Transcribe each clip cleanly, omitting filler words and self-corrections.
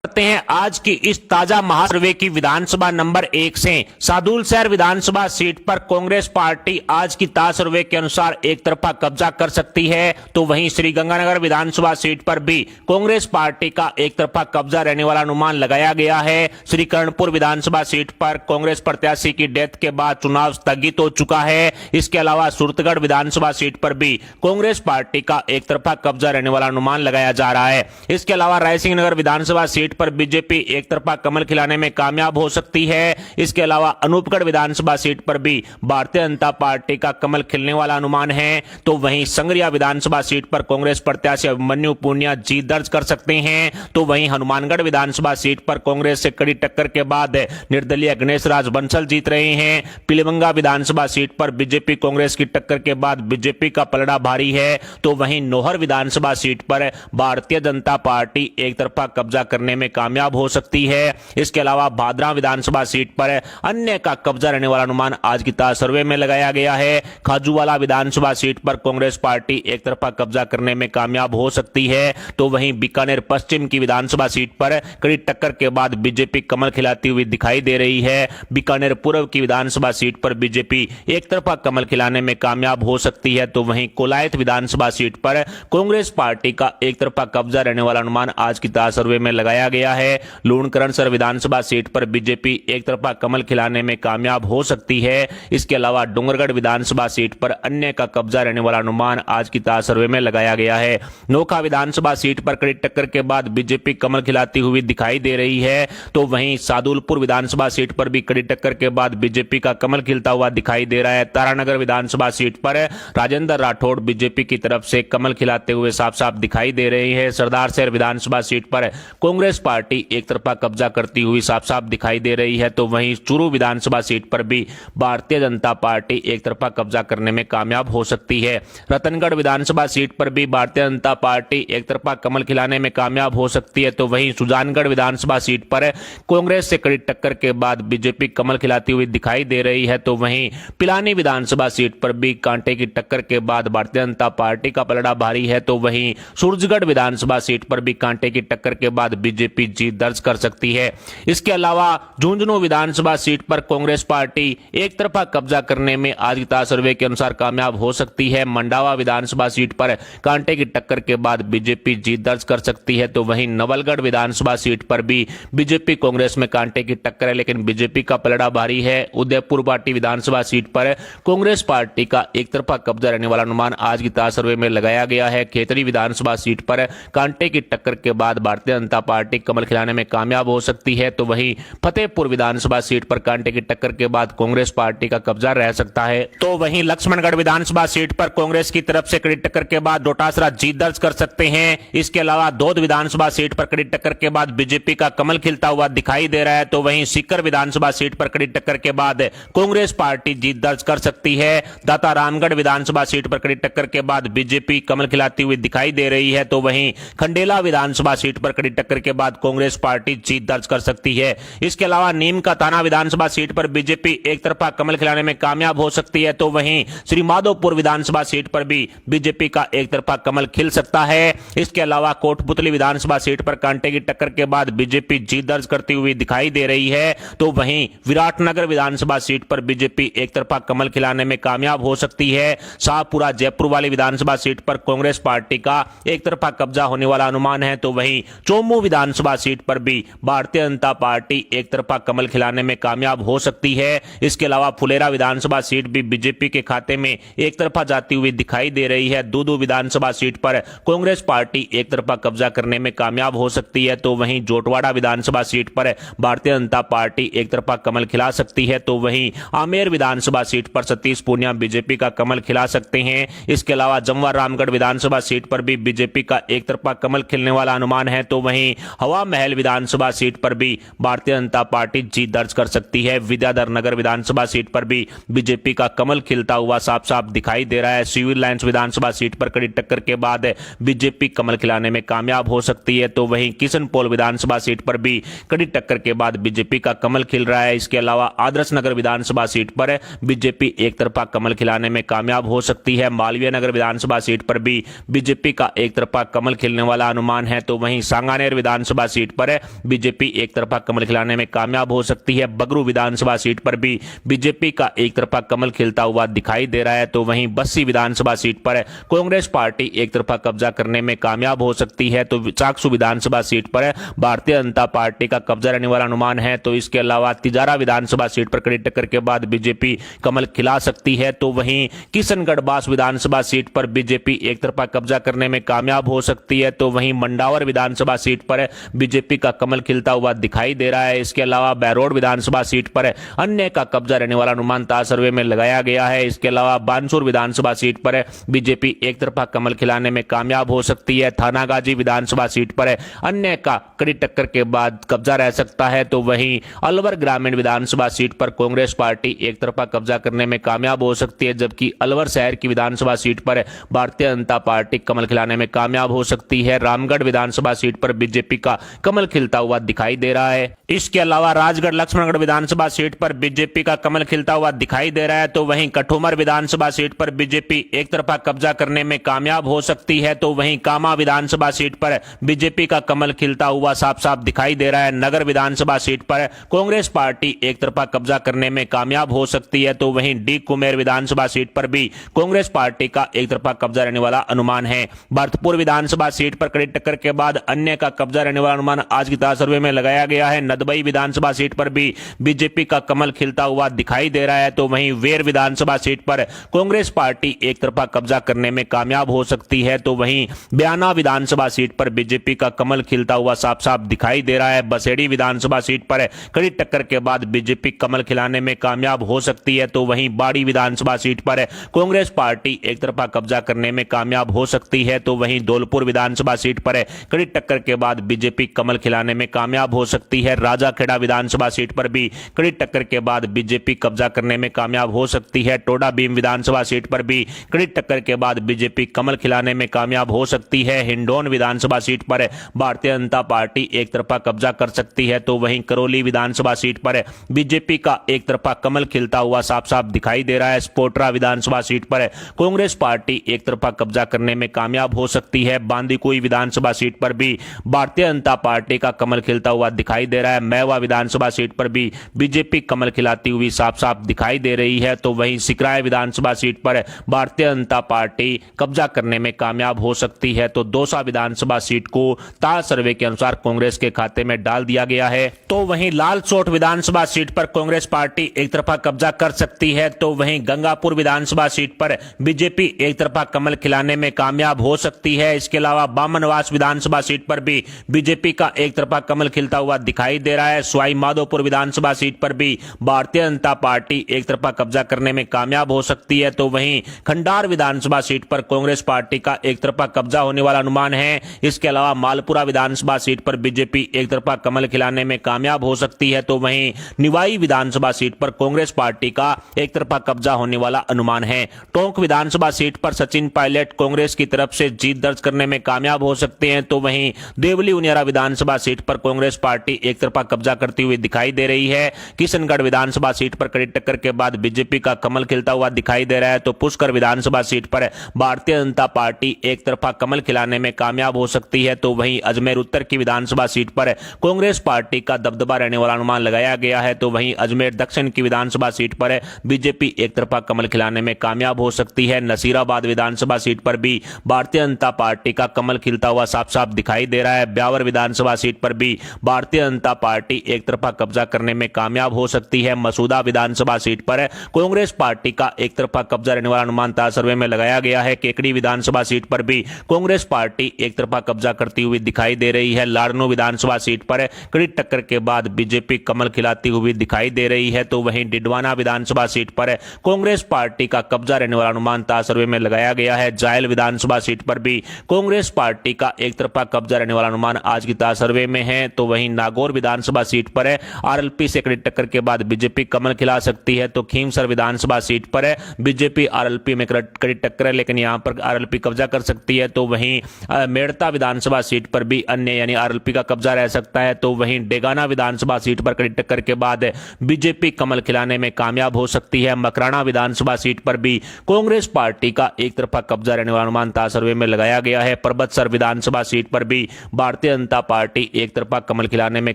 करते हैं आज की इस ताजा महासर्वे की विधानसभा नंबर 1 से। सादुलशहर विधानसभा सीट पर कांग्रेस पार्टी आज की ताजा सर्वे के अनुसार एक तरफा कब्जा कर सकती है, तो वहीं श्रीगंगानगर विधानसभा सीट पर भी कांग्रेस पार्टी का एक तरफा कब्जा रहने वाला अनुमान लगाया गया है। श्री कर्णपुर विधानसभा सीट पर कांग्रेस प्रत्याशी की डेथ के बाद चुनाव स्थगित हो चुका है। इसके अलावा सुरतगढ़ विधानसभा सीट पर भी कांग्रेस पार्टी का एक तरफा कब्जा रहने वाला अनुमान लगाया जा रहा है। इसके अलावा रायसिंह नगर विधानसभा सीट पर बीजेपी एक तरफा कमल खिलाने में कामयाब हो सकती है। इसके अलावा अनूपगढ़ विधानसभा सीट पर भी भारतीय जनता पार्टी का कमल खिलने वाला अनुमान है। तो वहीं संगरिया विधानसभा सीट पर कांग्रेस प्रत्याशी अभिमन्यु पूनिया जीत दर्ज कर सकते हैं। तो वहीं हनुमानगढ़ विधानसभा सीट पर कांग्रेस से कड़ी टक्कर के बाद निर्दलीय गणेश राज बंसल जीत रहे हैं। पिलीभंगा विधानसभा सीट पर बीजेपी कांग्रेस की टक्कर के बाद बीजेपी का पलड़ा भारी है। तो वहीं नौहर विधानसभा सीट पर भारतीय जनता पार्टी एक तरफा कब्जा करने में कामयाब हो सकती है। इसके अलावा भादरा विधानसभा सीट पर अन्य का कब्जा रहने वाला अनुमान आज की ताजा सर्वे में लगाया गया है। खाजूवाला विधानसभा सीट पर कांग्रेस पार्टी एक तरफा कब्जा करने में कामयाब हो सकती है। तो वहीं बीकानेर पश्चिम की विधानसभा सीट पर कड़ी टक्कर के बाद बीजेपी कमल खिलाती हुई दिखाई दे रही है। बीकानेर पूर्व की विधानसभा सीट पर बीजेपी एक तरफा कमल खिलाने में कामयाब हो सकती है। तो वहीं कोलायत विधानसभा सीट पर कांग्रेस पार्टी का एक तरफा कब्जा रहने वाला अनुमान आज की ताजा सर्वे में लगाया गया है। लूणकरणसर विधानसभा सीट पर बीजेपी एक तरफा कमल खिलाने में कामयाब हो सकती है। इसके अलावा डूंगरगढ़ विधानसभा सीट पर अन्य का कब्जा रहने वाला अनुमान आज की ताजा सर्वे में लगाया गया है। नोखा विधानसभा सीट पर कड़ी टक्कर के बाद बीजेपी कमल खिलाती हुई दिखाई दे रही है। तो वहीं सादुलपुर विधानसभा सीट पर भी कड़ी टक्कर के बाद बीजेपी का कमल खिलता हुआ दिखाई दे रहा है। तारानगर विधानसभा सीट पर राजेंद्र राठौड़ बीजेपी की तरफ से कमल खिलाते हुए साफ साफ दिखाई दे रहे हैं। सरदार शहर विधानसभा सीट पर कांग्रेस पार्टी एक तरफा कब्जा करती हुई साफ साफ दिखाई दे रही है। तो वहीं चूरू विधानसभा सीट पर भी भारतीय जनता पार्टी एक तरफा कब्जा करने में कामयाब हो सकती है। रतनगढ़ विधानसभा सीट पर भी भारतीय जनता पार्टी एक तरफा कमल खिलाने में कामयाब हो सकती है। तो वहीं सुजानगढ़ विधानसभा सीट पर कांग्रेस से कड़ी टक्कर के बाद बीजेपी कमल खिलाती हुई दिखाई दे रही है। तो वहीं पिलानी विधानसभा सीट पर भी कांटे की टक्कर के बाद भारतीय जनता पार्टी का पलड़ा भारी है। तो वहीं सूरजगढ़ विधानसभा सीट पर भी कांटे की टक्कर के बाद बीजेपी जीत दर्ज कर सकती है। इसके अलावा झुंझुनू विधानसभा सीट पर कांग्रेस पार्टी एक तरफा कब्जा करने में आज की ताजा सर्वे के अनुसार कामयाब हो सकती है। मंडावा विधानसभा सीट पर कांटे की टक्कर के बाद बीजेपी जीत दर्ज कर सकती है। तो वहीं नवलगढ़ विधानसभा सीट पर भी बीजेपी कांग्रेस में कांटे की टक्कर है, लेकिन बीजेपी का पलड़ा भारी है। उदयपुर पार्टी विधानसभा सीट पर कांग्रेस पार्टी का एक तरफा कब्जा रहने वाला अनुमान आज की ताजा सर्वे में लगाया गया है। खेतरी विधानसभा सीट पर कांटे की टक्कर के बाद भारतीय जनता पार्टी कमल खिलाने में कामयाब हो सकती है। तो वहीं फतेहपुर विधानसभा सीट पर कांटे की टक्कर के बाद कांग्रेस पार्टी का कब्जा रह सकता है। तो वहीं लक्ष्मणगढ़ विधानसभा सीट पर कांग्रेस की तरफ से कड़ी टक्कर के बाद डोटासरा जीत दर्ज कर सकते हैं। इसके अलावा धौद विधानसभा सीट पर कड़ी टक्कर के बाद बीजेपी का कमल खिलता हुआ दिखाई दे रहा है। तो वहीं सीकर विधानसभा सीट पर कड़ी टक्कर के बाद कांग्रेस पार्टी जीत दर्ज कर सकती है। दाता रामगढ़ विधानसभा सीट पर कड़ी टक्कर के बाद बीजेपी कमल खिलाती हुई दिखाई दे रही है। तो वहीं खंडेला विधानसभा सीट पर कड़ी टक्कर के बाद कांग्रेस पार्टी जीत दर्ज कर सकती है। इसके अलावा नीम का थाना विधानसभा सीट पर बीजेपी एक तरफा कमल खिलाने में कामयाब हो सकती है। तो वहीं श्री माधोपुर विधानसभा सीट पर भी बीजेपी का एक तरफा कमल खिल सकता है। इसके अलावा कोटपुतली विधानसभा सीट पर कांटे की टक्कर के बाद बीजेपी जीत दर्ज करती हुई दिखाई दे रही है। तो वहीं विराटनगर विधानसभा सीट पर बीजेपी एक तरफा कमल खिलाने में कामयाब हो सकती है। शाहपुरा जयपुर वाली विधानसभा सीट पर कांग्रेस पार्टी का एक तरफा कब्जा होने वाला अनुमान है। तो वहीं चोमू विधानसभा सीट पर भी भारतीय जनता पार्टी एक तरफा कमल खिलाने में कामयाब हो सकती है। इसके अलावा फुलेरा विधानसभा सीट भी बीजेपी के खाते में एक तरफा जाती हुई दिखाई दे रही है। दूदू विधानसभा सीट पर कांग्रेस पार्टी एक तरफा कब्जा करने में कामयाब हो सकती है। तो वहीं जोटवाड़ा विधानसभा सीट पर भारतीय जनता पार्टी एक तरफा कमल खिला सकती है। तो वहीं आमेर विधानसभा सीट पर सतीश पूनिया बीजेपी का कमल खिला सकते हैं। इसके अलावा जमवा रामगढ़ विधानसभा सीट पर भी बीजेपी का एक तरफा कमल खिलने वाला अनुमान है। तो वहीं हवा महल विधानसभा सीट पर भी भारतीय जनता पार्टी जीत दर्ज कर सकती है। विद्याधर नगर विधानसभा सीट पर भी बीजेपी का कमल खिलता हुआ साफ साफ दिखाई दे रहा है। सिविल लाइंस विधानसभा सीट पर कड़ी टक्कर के बाद बीजेपी कमल खिलाने में कामयाब हो सकती है। तो वहीं किशनपोल विधानसभा सीट पर भी कड़ी टक्कर के बाद बीजेपी का कमल खिल रहा है। इसके अलावा आदर्श नगर विधानसभा सीट पर बीजेपी एक तरफा कमल खिलाने में कामयाब हो सकती है। मालवीय नगर विधानसभा सीट पर भी बीजेपी का एक तरफा कमल खिलने वाला अनुमान है। तो वहीं सांगानेर विधानसभा विधानसभा सीट पर बीजेपी एक तरफा कमल खिलाने में कामयाब हो सकती है। बगरू विधानसभा सीट पर भी बीजेपी का एक तरफा कमल खिलता हुआ दिखाई दे रहा है। तो वहीं बस्सी विधानसभा सीट पर कांग्रेस पार्टी एक तरफा कब्जा करने में कामयाब हो सकती है। तो चाकसू विधानसभा सीट पर भारतीय जनता पार्टी का कब्जा रहने वाला अनुमान है। तो इसके अलावा तिजारा विधानसभा सीट पर कड़ी टक्कर के बाद बीजेपी कमल खिला सकती है। तो वहीं किशनगढ़ बास विधानसभा सीट पर बीजेपी एक तरफा कब्जा करने में कामयाब हो सकती है। तो वहीं मंडावर विधानसभा सीट पर बीजेपी का कमल खिलता हुआ दिखाई दे रहा है। इसके अलावा बैरोड विधानसभा सीट पर अन्य का कब्जा रहने वाला अनुमान ताज सर्वे में लगाया गया है। इसके अलावा बानसूर विधानसभा सीट पर बीजेपी एक तरफा कमल खिलाने में कामयाब हो सकती है। थानागाजी विधानसभा सीट पर अन्य का कड़ी टक्कर के बाद कब्जा रह सकता है। तो वहीं अलवर ग्रामीण विधानसभा सीट पर कांग्रेस पार्टी एक तरफा कब्जा करने में कामयाब हो सकती है, जबकि अलवर शहर की विधानसभा सीट पर भारतीय जनता पार्टी कमल खिलाने में कामयाब हो सकती है। रामगढ़ विधानसभा सीट पर बीजेपी का कमल खिलता हुआ दिखाई दे रहा है। इसके अलावा राजगढ़ लक्ष्मणगढ़ विधानसभा सीट पर बीजेपी का कमल खिलता हुआ दिखाई दे रहा है। तो वहीं कठुमर विधानसभा सीट पर बीजेपी एक तरफा कब्जा करने में कामयाब हो सकती है। तो वहीं कामा विधानसभा सीट पर बीजेपी का कमल खिलता हुआ साफ साफ दिखाई दे रहा है। नगर विधानसभा सीट पर कांग्रेस पार्टी एक तरफा कब्जा करने में कामयाब हो सकती है। तो वहीं डी कुमेर विधानसभा सीट पर भी कांग्रेस पार्टी का एक तरफा कब्जा रहने वाला अनुमान है। भरतपुर विधानसभा सीट पर कड़ी टक्कर के बाद अन्य का कब्जा रहने वाला अनुमान आज की ताज सर्वे में लगाया गया है। नदबई विधानसभा सीट पर भी बीजेपी का कमल खिलता हुआ दिखाई दे रहा है। तो वहीं वेर विधानसभा सीट पर कांग्रेस पार्टी एक तरफा कब्जा करने में कामयाब हो सकती है। तो वहीं बयाना विधानसभा सीट पर बीजेपी का कमल खिलता हुआ साफ साफ दिखाई दे रहा है। बसेड़ी विधानसभा सीट पर कड़ी टक्कर के बाद बीजेपी कमल खिलाने में कामयाब हो सकती है। तो वहीं बाड़ी विधानसभा सीट पर कांग्रेस पार्टी एक तरफा कब्जा करने में कामयाब हो सकती है। तो वहीं धौलपुर विधानसभा सीट पर कड़ी टक्कर के बाद बीजेपी कमल खिलाने में कामयाब हो सकती है। राजाखेड़ा विधानसभा सीट पर भी कड़ी टक्कर के बाद बीजेपी कब्जा करने में कामयाब हो सकती है। टोडा भीम विधानसभा सीट पर भी कड़ी टक्कर के बाद बीजेपी कमल खिलाने में कामयाब हो सकती है। हिंडौन विधानसभा सीट पर भारतीय जनता पार्टी एक तरफा कब्जा कर सकती है। तो वहीं करौली विधानसभा सीट पर बीजेपी का एक तरफा कमल खिलता हुआ साफ साफ दिखाई दे रहा है। स्पोट्रा विधानसभा सीट पर कांग्रेस पार्टी एक तरफा कब्जा करने में कामयाब हो सकती है। बांदीकुई विधानसभा सीट पर भी भारतीय जनता पार्टी का कमल खिलता हुआ दिखाई दे रहा है। मैवा विधानसभा सीट पर भी बीजेपी कमल खिलाती हुई साफ साफ दिखाई दे रही है। तो वहीं सिकराय विधानसभा सीट पर भारतीय जनता पार्टी कब्जा करने में कामयाब हो सकती है। तो दौसा विधानसभा सीट को ताज सर्वे के अनुसार कांग्रेस के खाते में डाल दिया गया है। तो वहीं लालसोट विधानसभा सीट पर कांग्रेस पार्टी एक तरफा कब्जा कर सकती है। तो वहीं गंगापुर विधानसभा सीट पर बीजेपी एक तरफा कमल खिलाने में कामयाब हो सकती है। इसके अलावा बामनवास विधानसभा सीट पर भी बीजेपी का एक तरफा कमल खिलता हुआ दिखाई दे रहा है। सवाई माधोपुर विधानसभा सीट पर भी भारतीय जनता पार्टी एक तरफा कब्जा करने में कामयाब हो सकती है। तो वहीं खंडार विधानसभा सीट पर कांग्रेस पार्टी का एक तरफा कब्जा होने वाला अनुमान है। इसके अलावा मालपुरा विधानसभा सीट पर बीजेपी एक तरफा कमल खिलाने में कामयाब हो सकती है। तो वहीं निवाई विधानसभा सीट पर कांग्रेस पार्टी का एक तरफा कब्जा होने वाला अनुमान है। टोंक विधानसभा सीट पर सचिन पायलट कांग्रेस की तरफ से जीत दर्ज करने में कामयाब हो सकते हैं। तो वहीं देवली उनियारा विधानसभा सीट पर कांग्रेस पार्टी एक तरफा कब्जा करती हुई दिखाई दे रही है। किशनगढ़ विधानसभा सीट पर कड़ी टक्कर के बाद बीजेपी का कमल खिलता हुआ दिखाई दे रहा है। तो पुष्कर विधानसभा सीट पर भारतीय जनता पार्टी एक तरफा कमल खिलाने में कामयाब हो सकती है। तो वहीं अजमेर उत्तर की विधानसभा सीट पर कांग्रेस पार्टी का दबदबा रहने वाला अनुमान लगाया गया है। तो वहीं अजमेर दक्षिण की विधानसभा सीट पर बीजेपी एक तरफा कमल खिलाने में कामयाब हो सकती है। नसीराबाद विधानसभा सीट पर भी भारतीय जनता पार्टी का कमल खिलता हुआ साफ साफ दिखाई दे रहा है। ब्यावर विधानसभा सीट पर भी भारतीय जनता पार्टी एक तरफा कब्जा करने में कामयाब हो सकती है। मसूदा विधानसभा सीट पर कांग्रेस पार्टी का एक तरफा कब्जा रहने वाला अनुमान ताज सर्वे में लगाया गया है। केकड़ी विधानसभा सीट पर भी कांग्रेस पार्टी एक तरफा कब्जा करती हुई दिखाई दे रही है। लाड़नू विधानसभा सीट पर कड़ी टक्कर के बाद बीजेपी कमल खिलाती हुई दिखाई दे रही है। तो वहीं डिडवाना विधानसभा सीट पर कांग्रेस पार्टी का कब्जा रहने वाला अनुमान ताज सर्वे में लगाया गया है। जायल विधानसभा सीट पर भी कांग्रेस पार्टी का एक तरफा कब्जा रहने वाला अनुमान आज की ताज सर्वे में है। तो वहीं नागौर विधानसभा सीट पर आरएलपी से कड़ी टक्कर के बाद बीजेपी कमल खिला सकती है। तो खीमसर विधानसभा सीट पर बीजेपी आरएलपी में कड़ी टक्कर है, लेकिन यहां पर आरएलपी कब्जा कर सकती है। तो वहीं मेड़ता विधानसभा सीट पर भी अन्य यानी आरएलपी का कब्जा रह सकता है। तो वहीं डेगाना विधानसभा सीट पर कड़ी टक्कर के बाद बीजेपी कमल खिलाने में कामयाब हो सकती है। मकराना विधानसभा सीट पर भी कांग्रेस पार्टी का एक तरफा कब्जा रहने वाला अनुमान ताज सर्वे में लगाया गया है। परबतसर विधानसभा सीट पर भी भारतीय जनता पार्टी एक तरफा कमल खिलाने में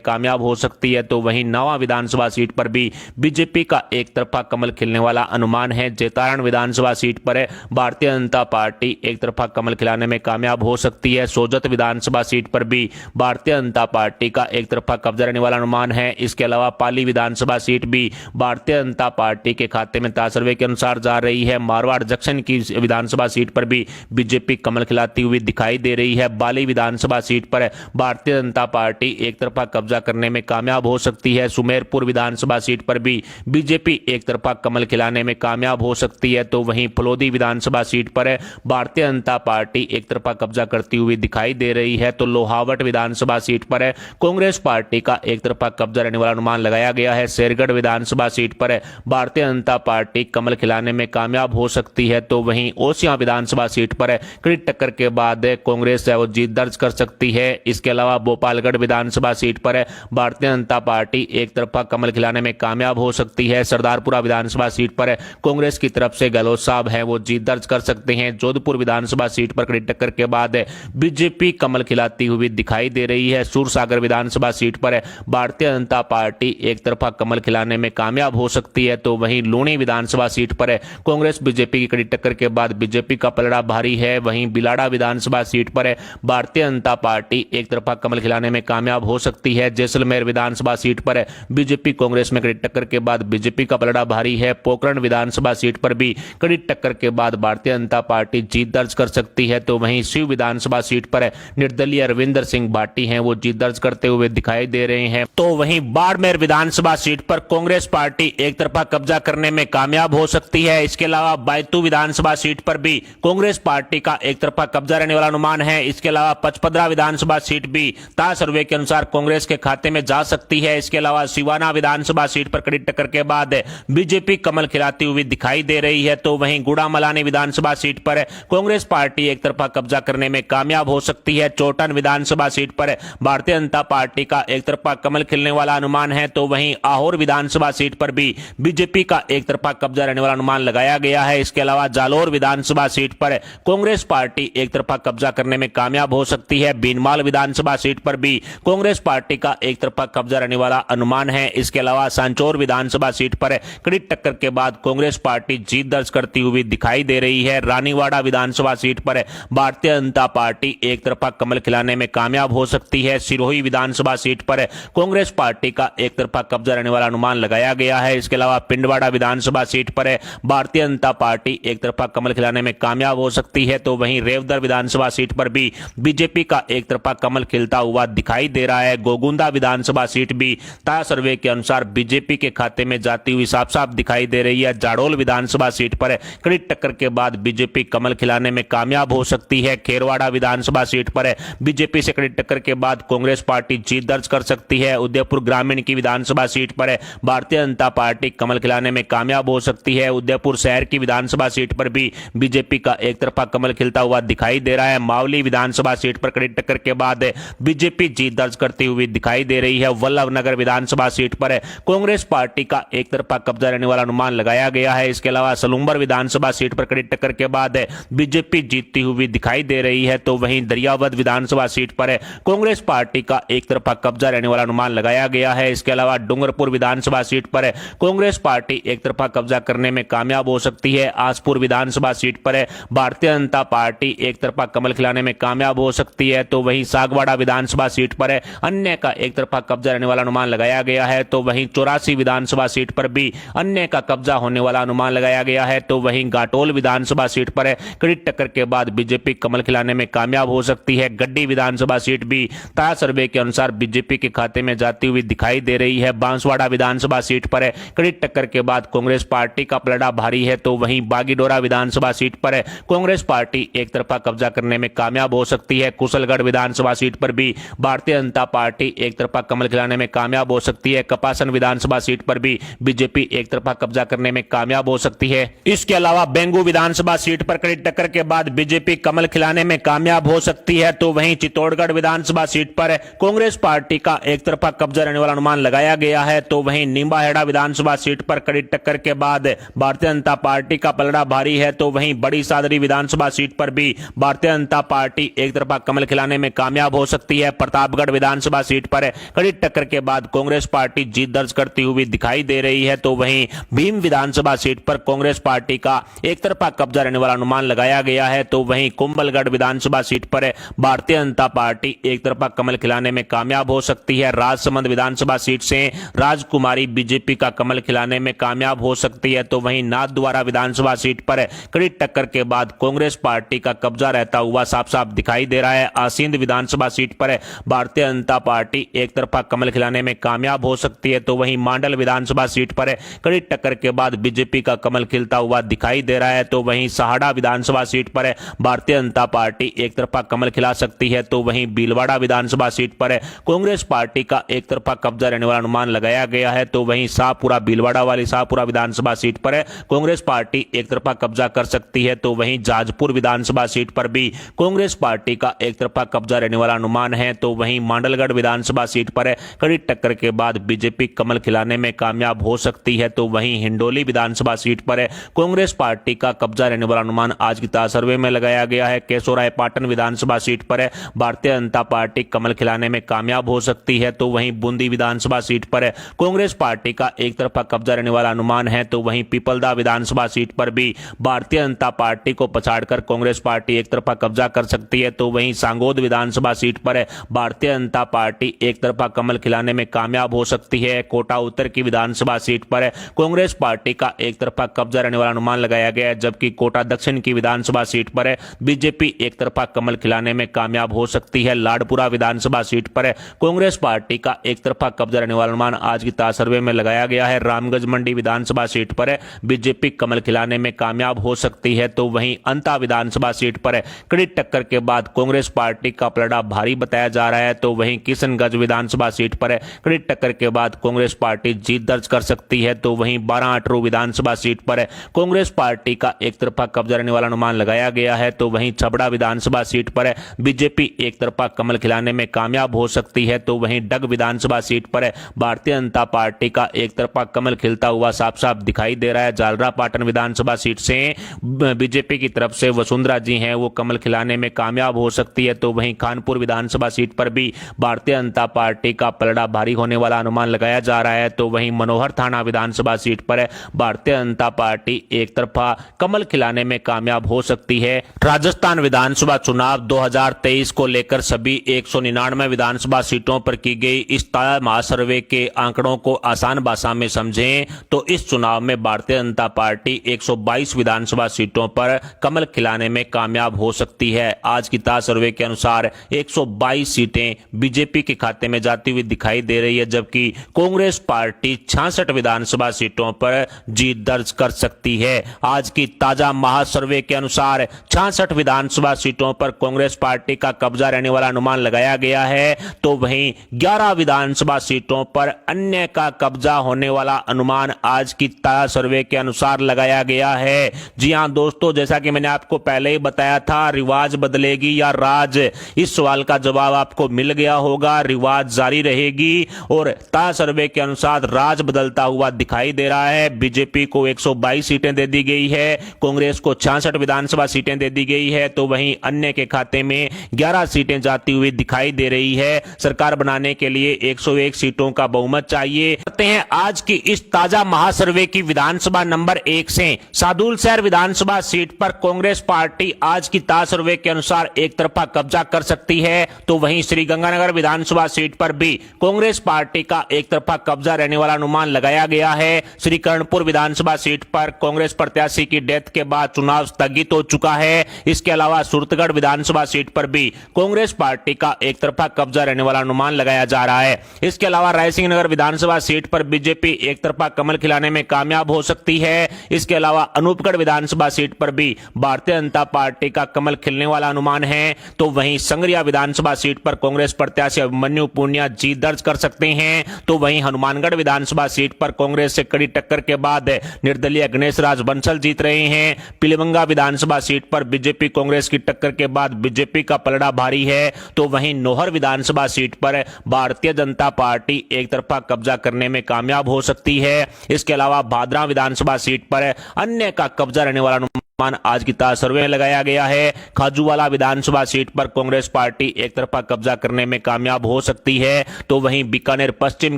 कामयाब हो सकती है, तो वहीं नवा विधानसभा सीट पर भी बीजेपी का एक तरफा कमल खिलने वाला अनुमान है। जैतारण विधानसभा सीट पर भारतीय जनता पार्टी एक तरफा कमल खिलाने में कामयाब हो सकती है। सोजत विधानसभा सीट पर भी भारतीय जनता पार्टी का एक तरफा कब्जा रहने वाला अनुमान है। इसके अलावा पाली विधानसभा सीट भी भारतीय जनता पार्टी के खाते में ताज सर्वे के अनुसार जा रही है। मारवाड़ जंक्शन की विधानसभा सीट पर भी बीजेपी कमल खिलाती हुई दिखाई दे रही है। बाली विधानसभा सीट पर भारतीय जनता पार्टी एक तरफा कब्जा करने में कामयाब हो सकती है। सुमेरपुर विधानसभा सीट पर भी बीजेपी एक तरफा कमल खिलाने में कामयाब हो सकती है, तो वहीं फलोदी विधानसभा सीट पर भारतीय जनता पार्टी एक तरफा कब्जा करती हुई दिखाई दे रही है। तो लोहावट विधानसभा सीट पर कांग्रेस पार्टी का एक तरफा कब्जा रहने वाला अनुमान लगाया गया है। शेरगढ़ विधानसभा सीट पर भारतीय जनता पार्टी कमल खिलाने में कामयाब हो सकती है, तो वहीं ओसियां विधानसभा सीट पर कड़ी टक्कर के बाद कांग्रेस है वो जीत दर्ज कर सकती है। इसके अलावा भोपालगढ़ विधानसभा सीट पर भारतीय जनता पार्टी एक तरफा कमल खिलाने में कामयाब हो सकती है। सरदारपुरा विधानसभा सीट पर कांग्रेस की तरफ से गहलोत साहब हैं वो जीत दर्ज कर सकते हैं। जोधपुर विधानसभा सीट पर कड़ी टक्कर के बाद बीजेपी कमल खिलाती हुई दिखाई दे रही है। सूरसागर विधानसभा सीट पर भारतीय जनता पार्टी एक तरफा कमल खिलाने में कामयाब हो सकती है, तो वहीं लूणी विधानसभा सीट पर कांग्रेस बीजेपी की कड़ी टक्कर के बाद बीजेपी का पलड़ा भारी है। वहीं बिलाड़ा विधानसभा सीट पर भारतीय जनता पार्टी एक तरफा कमल खिलाने में कामयाब हो सकती है। जैसलमेर विधानसभा सीट पर बीजेपी कांग्रेस में कड़ी टक्कर के बाद बीजेपी का पलड़ा भारी है। पोखरण विधानसभा सीट पर भी कड़ी टक्कर के बाद भारतीय जनता पार्टी जीत दर्ज कर सकती है, तो वहीं शिव विधानसभा सीट पर निर्दलीय रविंदर सिंह भाटी हैं वो जीत दर्ज करते हुए दिखाई दे रहे हैं। तो वहीं बाड़मेर विधानसभा सीट पर कांग्रेस पार्टी एक तरफा कब्जा करने में कामयाब हो सकती है। इसके अलावा बैतू विधानसभा सीट पर भी कांग्रेस पार्टी का एक तरफा कब्जा रहने वाला अनुमान है। इसके अलावा पचपदरा विधानसभा सीट भी ताज सर्वे के अनुसार कांग्रेस के खाते में जा सकती है। इसके अलावा सिवाना विधानसभा सीट पर कड़ी टक्कर के बाद बीजेपी कमल खिलाती हुई दिखाई दे रही है, तो वहीं गुड़ामलानी विधानसभा सीट पर कांग्रेस पार्टी एक तरफा कब्जा करने में कामयाब हो सकती है। चोटन विधानसभा सीट पर भारतीय जनता पार्टी का एक तरफा कमल खिलने वाला अनुमान है, तो वहीं आहोर विधानसभा सीट पर भी बीजेपी का एक तरफा कब्जा रहने वाला अनुमान लगाया गया है। इसके अलावा जालोर विधानसभा सीट पर कांग्रेस पार्टी एक तरफा कब्जा करने में कामयाब हो सकती है। बीनमाल विधानसभा सीट पर भी कांग्रेस पार्टी का एक तरफा कब्जा रहने वाला अनुमान है। इसके अलावा सांचौर विधानसभा सीट पर कड़ी टक्कर के बाद कांग्रेस पार्टी जीत दर्ज करती हुई दिखाई दे रही है। रानीवाड़ा विधानसभा सीट पर भारतीय जनता पार्टी एक तरफा कमल खिलाने में कामयाब हो सकती है। सिरोही विधानसभा सीट पर कांग्रेस पार्टी का एक तरफा कब्जा रहने वाला अनुमान लगाया गया है। इसके अलावा पिंडवाड़ा विधानसभा सीट पर भारतीय जनता पार्टी एक तरफा कमल खिलाने में कामयाब हो सकती है, तो वहीं रेवदर विधानसभा सीट पर भी बीजेपी का एक तरफा कमल खिलता हुआ दिखाई दे रहा है। गोगुंदा विधानसभा सीट भी ताज सर्वे के अनुसार बीजेपी के खाते में जाती हुई साफ साफ दिखाई दे रही है। जाडोल विधानसभा सीट पर कड़ी टक्कर के बाद बीजेपी कमल खिलाने में कामयाब हो सकती है। खेरवाड़ा विधानसभा सीट पर बीजेपी से कड़ी टक्कर के बाद कांग्रेस पार्टी जीत दर्ज कर सकती है। उदयपुर ग्रामीण की विधानसभा सीट पर भारतीय जनता पार्टी कमल खिलाने में कामयाब हो सकती है। उदयपुर शहर की विधानसभा सीट पर भी बीजेपी का एक तरफा कमल खिलता हुआ दिखाई दे रहा है। मावली विधानसभा सीट पर कड़ी टक्कर के बाद बीजेपी जीत दर्ज करती हुई दिखाई दे रही है। वल्लभनगर विधानसभा सीट पर कांग्रेस पार्टी का एक तरफा कब्जा रहने वाला अनुमान लगाया गया है। इसके अलावा सलूम्बर विधानसभा सीट पर कड़ी टक्कर के बाद बीजेपी जीतती हुई दिखाई दे रही है, तो वहीं दरियावद विधानसभा सीट पर कांग्रेस पार्टी का एक तरफा कब्जा रहने वाला अनुमान लगाया गया है। इसके अलावा डूंगरपुर विधानसभा सीट पर कांग्रेस पार्टी एक तरफा कब्जा करने में कामयाब हो सकती है। आसपुर विधानसभा सीट पर भारतीय जनता पार्टी एक तरफा कमल खिलाने में कामयाब हो सकती है, तो वहीं सागवाड़ा विधानसभा सीट पर अन्य का एक तरफा कब्जा रहने वाला अनुमान लगाया गया है, तो वहीं 84 विधानसभा सीट पर भी अन्य का कब्जा होने वाला अनुमान लगाया गया है, तो वहीं घाटोल विधानसभा सीट पर कड़ी टक्कर के बाद बीजेपी कमल खिलाने में कामयाब हो सकती है। गड्डी विधानसभा सीट भी ताज सर्वे के अनुसार बीजेपी के खाते में जाती हुई दिखाई दे रही है। बांसवाड़ा विधानसभा सीट पर कड़ी टक्कर के बाद कांग्रेस पार्टी का पलड़ा भारी है, तो वहीं बागीडोरा विधानसभा सीट पर कांग्रेस पार्टी एक तरफा कब्जा करने में कामयाब हो सकती है। कुशलगढ़ विधानसभा सीट पर भी भारतीय जनता पार्टी एक तरफा कमल खिलाने में कामयाब हो सकती है। कपासन विधानसभा सीट पर भी बीजेपी एक तरफा कब्जा करने में कामयाब हो सकती है। इसके अलावा बेंगू विधानसभा सीट पर कड़ी टक्कर के बाद बीजेपी कमल खिलाने में कामयाब हो सकती है, तो वहीं चित्तौड़गढ़ विधानसभा सीट पर कांग्रेस पार्टी का एक तरफा कब्जा रहने वाला अनुमान लगाया गया है, तो वहीं निम्बाहेड़ा विधानसभा सीट पर कड़ी टक्कर के बाद भारतीय जनता पार्टी का पलड़ा भारी है, तो वहीं बड़ी सादरी विधानसभा सीट पर भी भारतीय जनता पार्टी एक तरफा कमल खिलाने में कामयाब कामयाब हो सकती है। प्रतापगढ़ विधानसभा सीट पर कड़ी टक्कर के बाद कांग्रेस पार्टी जीत दर्ज करती हुई दिखाई दे रही है, तो वहीं भीम विधानसभा सीट पर कांग्रेस पार्टी का एक तरफा कब्जा रहने वाला अनुमान लगाया गया है। तो वहीं कुंभलगढ़ विधानसभा सीट पर भारतीय जनता पार्टी एक तरफा कमल खिलाने में कामयाब हो सकती है। राजसमंद विधानसभा सीट से राजकुमारी बीजेपी का कमल खिलाने में कामयाब हो सकती है। तो वहीं नाथद्वारा विधानसभा सीट पर कड़ी टक्कर के बाद कांग्रेस पार्टी का कब्जा रहता हुआ साफ साफ दिखाई दे रहा है। आसींद विधानसभा सीट पर भारतीय जनता पार्टी एक तरफा कमल खिलाने में कामयाब हो सकती है। तो वहीं मांडल विधानसभा सीट पर कड़ी टक्कर के बाद बीजेपी का कमल खिलता हुआ दिखाई दे रहा है। तो वहीं सहाड़ा विधानसभा सीट पर भारतीय जनता पार्टी एक तरफा कमल खिला सकती है। तो वहीं भीलवाड़ा विधानसभा सीट पर कांग्रेस पार्टी का एक तरफा कब्जा रहने वाला अनुमान लगाया गया है। तो वहीं शाहपुरा भीलवाड़ा वाली शाहपुरा विधानसभा सीट पर कांग्रेस पार्टी एक तरफा कब्जा कर सकती है। तो वहीं जाजपुर विधानसभा सीट पर भी कांग्रेस पार्टी का एक तरफा कब्जा रहने वाला अनुमान है। तो वहीं मांडलगढ़ विधानसभा सीट पर कड़ी टक्कर के बाद बीजेपी कमल खिलाने में कामयाब हो सकती है। तो वहीं हिंडोली विधानसभा सीट पर कांग्रेस पार्टी का कब्जा रहने वाला अनुमान आज की ताजा सर्वे में लगाया गया है। केशोरायपाटन विधानसभा सीट पर भारतीय जनता पार्टी कमल खिलाने में कामयाब हो सकती है। तो वहीं बूंदी विधानसभा सीट पर कांग्रेस पार्टी का एक तरफा कब्जा रहने वाला अनुमान है। तो वहीं पिपलदा विधानसभा सीट पर भी भारतीय जनता पार्टी को पछाड़कर कांग्रेस पार्टी एक तरफा कब्जा कर सकती है। तो वहीं सांगोद विधानसभा सीट पर भारतीय जनता पार्टी एक तरफा कमल खिलाने में कामयाब हो सकती है। कोटा उत्तर की विधानसभा सीट पर कांग्रेस पार्टी का एक तरफा कब्जा रहने वाला अनुमान लगाया गया है, जबकि कोटा दक्षिण की विधानसभा सीट पर बीजेपी एक तरफा कमल खिलाने में कामयाब हो सकती है। लाडपुरा विधानसभा सीट पर कांग्रेस पार्टी का एक तरफा कब्जा रहने वाला अनुमान आज की ताजा सर्वे में लगाया गया है। रामगंज मंडी विधानसभा सीट पर बीजेपी कमल खिलाने में कामयाब हो सकती है। तो वहीं अंता विधानसभा सीट पर कड़ी टक्कर के बाद कांग्रेस पार्टी का पलड़ा भारी बताया जा रहा है। तो वहीं किशनगंज विधानसभा सीट पर कड़ी टक्कर के बाद कांग्रेस पार्टी जीत दर्ज कर सकती है। तो वहीं 12 विधानसभा सीट पर कांग्रेस पार्टी का एक तरफा कब्जा रहने वाला अनुमान लगाया गया है। तो वहीं छबड़ा विधानसभा सीट पर बीजेपी एक तरफा कमल खिलाने में कामयाब हो सकती है। तो वहीं डग विधानसभा सीट पर भारतीय जनता पार्टी का एक तरफा कमल खिलता हुआ साफ साफ दिखाई दे रहा है। जालरापाटन विधानसभा सीट से बीजेपी की तरफ से वसुंधरा जी हैं, वो कमल खिलाने में कामयाब हो सकती है। तो वहीं कानपुर विधानसभा सीट पर भी भारतीय जनता पार्टी का पलड़ा भारी होने वाला अनुमान लगाया जा रहा है। तो वहीं मनोहर थाना विधानसभा सीट पर भारतीय जनता पार्टी एक तरफा कमल खिलाने में कामयाब हो सकती है। राजस्थान विधानसभा चुनाव 2023 को लेकर सभी 199 विधानसभा सीटों पर की गई इस ताजा महासर्वे के आंकड़ों को आसान भाषा में समझें तो इस चुनाव में भारतीय जनता पार्टी 122 विधानसभा सीटों पर कमल खिलाने में कामयाब हो सकती है। आज की ताजा सर्वे के अनुसार 122 सीटें बीजेपी के खाते में जाती हुई दिखाई दे रही है, जबकि कांग्रेस पार्टी 66 विधानसभा सीटों पर जीत दर्ज कर सकती है। आज की ताजा महासर्वे के अनुसार 66 विधानसभा सीटों पर कांग्रेस पार्टी का कब्जा रहने वाला अनुमान लगाया गया है। तो वहीं 11 विधानसभा सीटों पर अन्य का कब्जा होने वाला अनुमान आज की ताजा सर्वे के अनुसार लगाया गया है। जी हां दोस्तों, जैसा कि मैंने आपको पहले ही बताया था, रिवाज बदलेगी या राज, इस सवाल का जवाब आपको मिल गया होगा। रिवाज जारी रहेगी और ताजा सर्वे के अनुसार राज बदलता हुआ दिखाई दे रहा है। बीजेपी को 122 सीटें दे दी गई है, कांग्रेस को 66 विधानसभा सीटें दे दी गई है। तो वहीं अन्य के खाते में 11 सीटें जाती हुई दिखाई दे रही है। सरकार बनाने के लिए 101 सीटों का बहुमत चाहिए। करते हैं आज की इस ताजा महासर्वे की विधानसभा नंबर 1 से सादुल शहर विधानसभा सीट पर कांग्रेस पार्टी आज की ताजा सर्वे के अनुसार एक तरफा कब्जा कर सकती है। तो वहीं श्रीगंगानगर विधानसभा सीट पर भी कांग्रेस पार्टी का एक तरफा कब्जा रहने वाला अनुमान लगाया गया है। श्री कर्णपुर विधानसभा सीट पर कांग्रेस प्रत्याशी की डेथ के बाद चुनाव स्थगित हो चुका है। इसके अलावा सुरतगढ़ विधानसभा सीट पर भी कांग्रेस पार्टी का एक तरफा कब्जा रहने वाला अनुमान लगाया जा रहा है। इसके अलावा रायसिंह नगर विधानसभा सीट पर बीजेपी एक तरफा कमल खिलाने में कामयाब हो सकती है। इसके अलावा अनूपगढ़ विधानसभा सीट पर भी भारतीय जनता पार्टी का कमल खिलने वाला अनुमान है। तो वहीं संगरिया विधानसभा सीट पर कांग्रेस प्रत्याशी अभिमन्यु पुनिया जीत दर्ज कर सकते हैं। तो वहीं हनुमानगढ़ विधानसभा सीट पर कांग्रेस से कड़ी टक्कर के बाद निर्दलीय गणेश राज बंसल जीत रहे हैं। पिलीभंगा विधानसभा सीट पर बीजेपी कांग्रेस की टक्कर के बाद बीजेपी का पलड़ा भारी है। तो वहीं नौहर विधानसभा सीट पर भारतीय जनता पार्टी एक तरफा कब्जा करने में कामयाब हो सकती है। इसके अलावा भादरा विधानसभा सीट पर अन्य का कब्जा रहने वाला आज की ताजा सर्वे में लगाया गया है। खाजूवाला विधानसभा सीट पर कांग्रेस पार्टी एक तरफा कब्जा करने में कामयाब हो सकती है, तो वहीं बीकानेर पश्चिम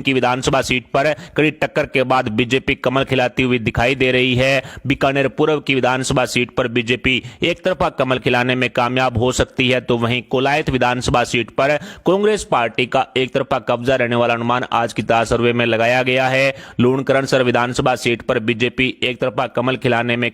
की विधानसभा सीट पर कड़ी टक्कर के बाद बीजेपी कमल खिलाती हुई दिखाई दे रही है। बीकानेर पूर्व की विधानसभा सीट पर बीजेपी एक तरफा कमल खिलाने में कामयाब हो सकती है, तो वहीं कोलायत विधानसभा सीट पर कांग्रेस पार्टी का एक तरफा कब्जा रहने वाला अनुमान आज की ताजा सर्वे में लगाया गया है। लूणकरणसर विधानसभा सीट पर बीजेपी एक तरफा कमल खिलाने में